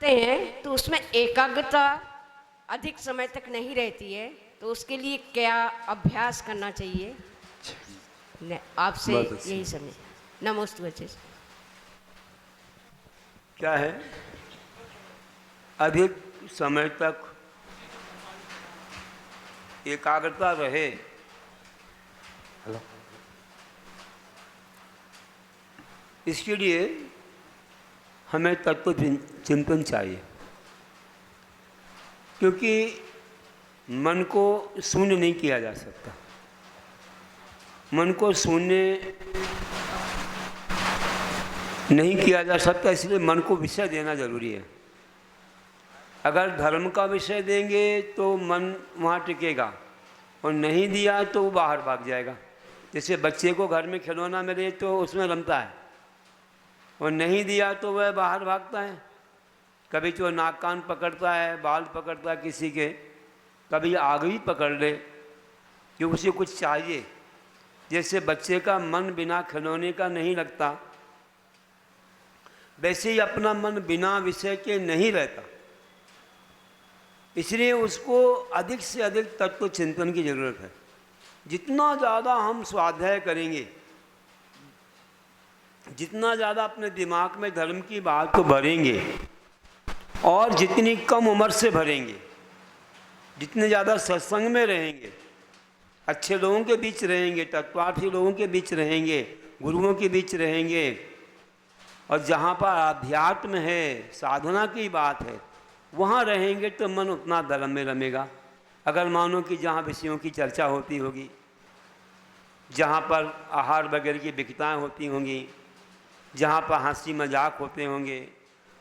करते हैं तो उसमें एकाग्रता अधिक समय तक नहीं रहती है, तो उसके लिए क्या अभ्यास करना चाहिए? आपसे बहुत अच्छी यही समझ। नमोस्तु अच्छे से। क्या है, अधिक समय तक एकाग्रता रहे। हेलो, इसके लिए हमें तत्व चिंतन चाहिए, क्योंकि मन को शून्य नहीं किया जा सकता। मन को शून्य नहीं किया जा सकता, इसलिए मन को विषय देना जरूरी है। अगर धर्म का विषय देंगे तो मन वहाँ टिकेगा, और नहीं दिया तो वो बाहर भाग जाएगा। जैसे बच्चे को घर में खिलौना मिले तो उसमें रमता है, और नहीं दिया तो वह बाहर भागता है। कभी तो नाक कान पकड़ता है, बाल पकड़ता है किसी के, कभी आग भी पकड़ ले कि उसे कुछ चाहिए। जैसे बच्चे का मन बिना खिलौने का नहीं लगता, वैसे ही अपना मन बिना विषय के नहीं रहता। इसलिए उसको अधिक से अधिक तत्व चिंतन की जरूरत है। जितना ज़्यादा हम स्वाध्याय करेंगे, जितना ज़्यादा अपने दिमाग में धर्म की बात को भरेंगे, और जितनी कम उम्र से भरेंगे, जितने ज़्यादा सत्संग में रहेंगे, अच्छे लोगों के बीच रहेंगे, तत्वार्थी लोगों के बीच रहेंगे, गुरुओं के बीच रहेंगे, और जहाँ पर अध्यात्म है, साधना की बात है, वहाँ रहेंगे तो मन उतना धर्म में रमेगा। अगर मानो कि जहाँ विषयों की चर्चा होती होगी, जहाँ पर आहार वगैरह की बिकताएँ होती होंगी, जहाँ पर हंसी मजाक होते होंगे,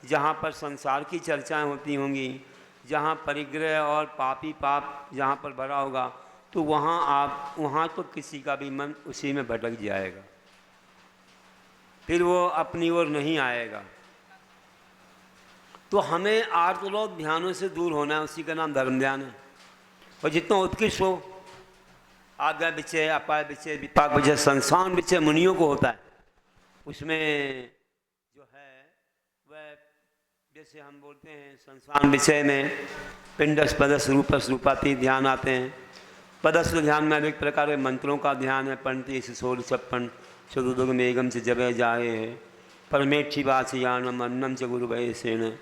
जहाँ पर संसार की चर्चाएं होती होंगी, जहाँ परिग्रह और पापी पाप जहाँ पर भरा होगा, तो वहाँ तो किसी का भी मन उसी में भटक जाएगा, फिर वो अपनी ओर नहीं आएगा। तो हमें आर्तलोक ध्यानों से दूर होना है, उसी का नाम धर्म ध्यान है। और जितना उत्कृष्ट हो, आज्ञा विचय, अपाय विचय, विपाक विचय, संसार विचय मुनियों को होता है। उसमें जो है वह, जैसे हम बोलते हैं संसार विषय में पिंडस पदस रूपस रूपाती ध्यान आते हैं। पदस्थ ध्यान में अनेक प्रकार के मंत्रों का ध्यान है। पंडित शिशोर छप्पन चतुर्दुग मेघम से जब जाए है, परमेठी वासियानम अन्नम से गुरु भय सेन।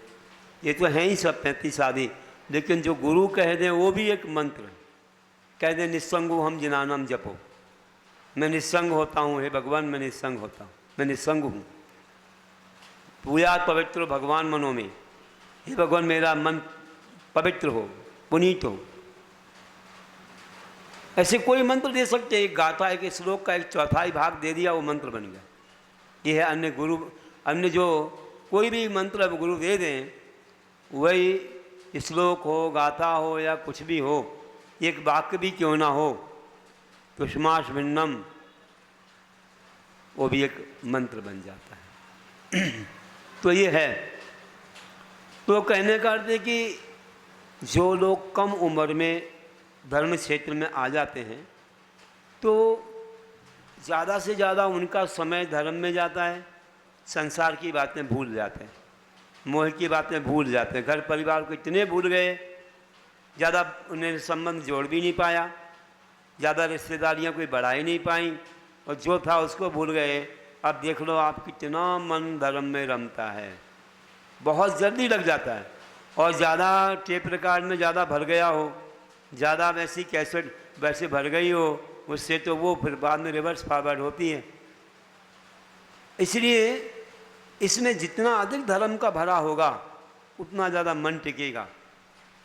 ये तो हैं ही सब 35 आदि, लेकिन जो गुरु कह दें वो भी एक मंत्र है। कह दें निस्संग हम जिनानम जपो, मैं निस्संग होता हूँ, हे भगवान मैं निस्संग होता हूँ, मैं निस्संग हूँ। पूजा पवित्र भगवान मनों में, हे भगवान मेरा मन पवित्र हो, पुनीत हो। ऐसे कोई मंत्र दे सकते, एक गाथा, एक श्लोक का एक चौथाई भाग दे दिया, वो मंत्र बन गया। ये है अन्य गुरु, अन्य जो कोई भी मंत्र अब गुरु दे दें, वही श्लोक हो, गाथा हो, या कुछ भी हो, एक वाक्य भी क्यों ना हो, तुष्माश भिन्नम, वो भी एक मंत्र बन जाता है। तो ये है। तो कहने का अर्थ है कि जो लोग कम उम्र में धर्म क्षेत्र में आ जाते हैं, तो ज़्यादा से ज़्यादा उनका समय धर्म में जाता है, संसार की बातें भूल जाते हैं, मोह की बातें भूल जाते हैं, घर परिवार को इतने भूल गए, ज़्यादा उन्हें संबंध जोड़ भी नहीं पाया, ज़्यादा रिश्तेदारियाँ कोई बढ़ा ही नहीं पाई, और जो था उसको भूल गए। अब देख लो आप कितना मन धर्म में रमता है, बहुत जल्दी लग जाता है। और ज़्यादा टेप रिकॉर्ड में ज़्यादा भर गया हो, ज़्यादा वैसी कैसेट वैसे भर गई हो, उससे तो वो फिर बाद में रिवर्स फॉरवर्ड होती है। इसलिए इसमें जितना अधिक धर्म का भरा होगा उतना ज़्यादा मन टिकेगा।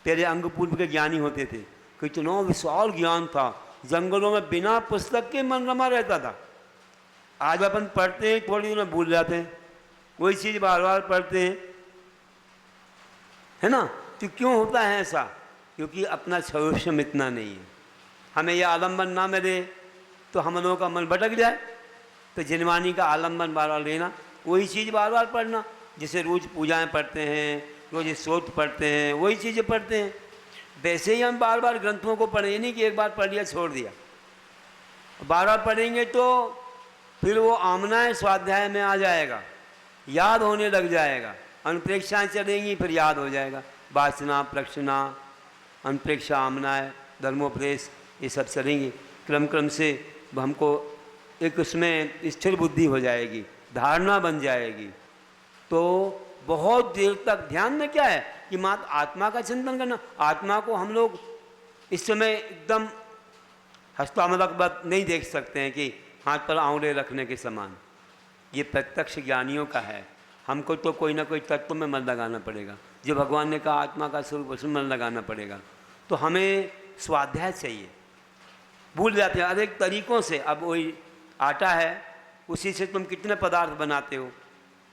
पहले अंग पूर्व के ज्ञानी होते थे, कितना विशाल ज्ञान था, जंगलों में बिना पुस्तक के मन रमा रहता था। आज अपन पढ़ते हैं, थोड़ी देर में भूल जाते हैं, वही चीज़ बार बार पढ़ते हैं, है ना। तो क्यों होता है ऐसा? क्योंकि अपना क्षम इतना नहीं है। हमें यह आलम्बन ना मिले तो हम लोगों का मन भटक जाए, तो जिनवानी का आलम्बन बार बार लेना, वही चीज़ बार बार पढ़ना। जैसे रोज़ पूजाएं पढ़ते हैं, रोज़ स्तोत्र पढ़ते हैं, वही चीज़ें पढ़ते हैं, वैसे ही हम बार बार ग्रंथों को पढ़ें। ये नहीं कि एक बार पढ़ लिया छोड़ दिया, बार बार पढ़ेंगे तो फिर वो आमना स्वाध्याय में आ जाएगा, याद होने लग जाएगा, अनुप्रेक्षाएँ चलेंगी फिर याद हो जाएगा। वासना, प्रक्षणा, अनुप्रेक्षा, आमनाय, धर्मोपदेश, ये सब चलेंगी क्रम क्रम से। हमको एक उसमें स्थिर बुद्धि हो जाएगी, धारणा बन जाएगी। तो बहुत देर तक ध्यान में क्या है कि मात्र आत्मा का चिंतन करना। आत्मा को हम लोग इस समय एकदम हस्तामलक नहीं देख सकते हैं कि हाथ पर आंवले रखने के समान। ये प्रत्यक्ष ज्ञानियों का है। हमको तो कोई ना कोई तत्व में मन लगाना पड़ेगा। जो भगवान ने कहा आत्मा का स्वरूप, उसमें मन लगाना पड़ेगा। तो हमें स्वाध्याय चाहिए। भूल जाते हैं अनेक तरीक़ों से। अब वही आटा है, उसी से तुम कितने पदार्थ बनाते हो,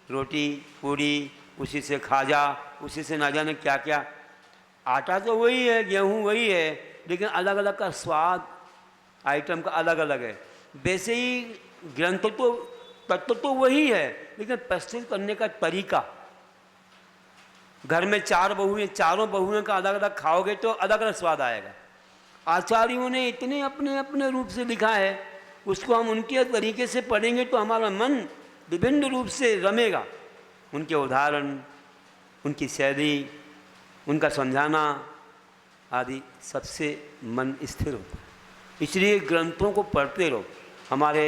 रोटी, पूड़ी, उसी से खाजा, उसी से ना जाने क्या क्या। आटा तो वही है, गेहूँ वही है, लेकिन अलग अलग का स्वाद आइटम का अलग अलग है। वैसे ही ग्रंथ तो तत्व तो वही है, लेकिन प्रस्तुत करने का तरीका। घर में 4 बहुएं, चारों बहुएं का अलग अलग खाओगे तो अलग अलग स्वाद आएगा। आचार्यों ने इतने अपने अपने रूप से लिखा है, उसको हम उनके तरीके से पढ़ेंगे तो हमारा मन विभिन्न रूप से रमेगा। उनके उदाहरण, उनकी शैली, उनका समझाना आदि सबसे मन स्थिर होता है। इसलिए ग्रंथों को पढ़ते रहो। हमारे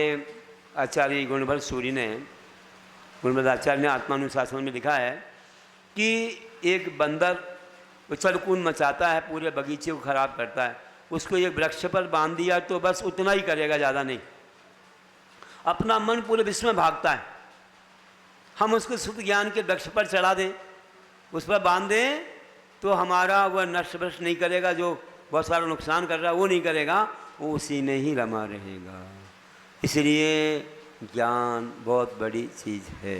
आचार्य गुणवंत सूरी ने, गुणवंत आचार्य ने आत्मानुशासन में लिखा है कि एक बंदर उछल कूद मचाता है, पूरे बगीचे को खराब करता है। उसको एक वृक्ष पर बांध दिया तो बस उतना ही करेगा, ज़्यादा नहीं। अपना मन पूरे विश्व में भागता है। हम उसको शुद्ध ज्ञान के वृक्ष पर चढ़ा दें, उस पर बांध दें, तो हमारा वह नष्ट भ्रष्ट नहीं करेगा, जो बहुत सारा नुकसान कर रहा है वो नहीं करेगा, वो उसी में ही रमा रहेगा। इसलिए ज्ञान बहुत बड़ी चीज़ है।